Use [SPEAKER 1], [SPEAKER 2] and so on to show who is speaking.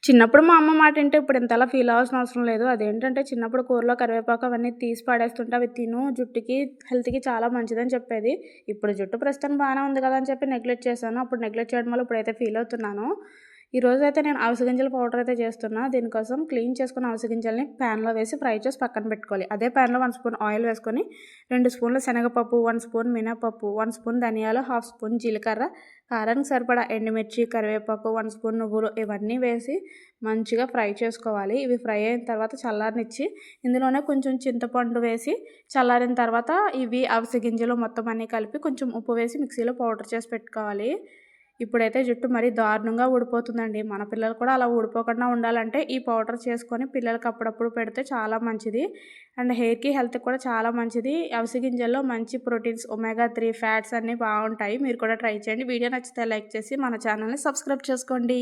[SPEAKER 1] చిన్నప్పుడు మా అమ్మ మాట ఇంటే ఇప్పుడు ఇంతలా ఫీల్ అవ్వాల్సిన అవసరం లేదు. అదేంటంటే చిన్నప్పుడు కూరలో కరివేపాకు అవన్నీ తీసి పడేస్తుంటే అవి తిను జుట్టుకి, హెల్త్‌కి చాలా మంచిదని చెప్పేది. ఇప్పుడు జుట్టు ప్రస్తుతానికి బానే ఉంది కదా అని చెప్పి నెగ్లెక్ట్ చేశాను. అప్పుడు నెగ్లెక్ట్ చేయడం వల్ల ఇప్పుడైతే ఫీల్ అవుతున్నాను. ఈరోజైతే నేను అవిసె గింజల పౌడర్ అయితే చేస్తున్నా. దీనికోసం క్లీన్ చేసుకున్న అవిసె గింజల్ని ప్యాన్‌లో వేసి ఫ్రై చేసి పక్కన పెట్టుకోవాలి. అదే ప్యాన్‌లో 1 స్పూన్ ఆయిల్ వేసుకొని 2 స్పూన్ల శనగపప్పు, 1 స్పూన్ మినపప్పు, 1 స్పూన్ ధనియాలు, 1/2 స్పూన్ జీలకర్ర, కారానికి సరిపడా ఎండుమిర్చి, కరివేపాకు, 1 స్పూన్ నువ్వులు ఇవన్నీ వేసి మంచిగా ఫ్రై చేసుకోవాలి. ఇవి ఫ్రై అయిన తర్వాత చల్లారనిచ్చి ఇందులోనే కొంచెం చింతపండు వేసి చల్లారిన తర్వాత ఇవి అవిసె గింజలు మొత్తం అన్నీ కలిపి కొంచెం ఉప్పు వేసి మిక్సీలో పౌడర్ చేసి పెట్టుకోవాలి. ఇప్పుడైతే జుట్టు మరీ దారుణంగా ఊడిపోతుందండి. మన పిల్లలు కూడా అలా ఊడిపోకుండా ఉండాలంటే ఈ పౌడర్ చేసుకొని పిల్లలకి అప్పుడప్పుడు పెడితే చాలా మంచిది. అండ్ హెయిర్‌కి, హెల్త్‌కి కూడా చాలా మంచిది. అవిసె గింజల్లో మంచి ప్రోటీన్స్, ఒమేగా 3 ఫ్యాట్స్ అన్నీ బావుంటాయి. మీరు కూడా ట్రై చేయండి. వీడియో నచ్చితే లైక్ చేసి మన ఛానల్‌ని సబ్స్క్రైబ్ చేసుకోండి.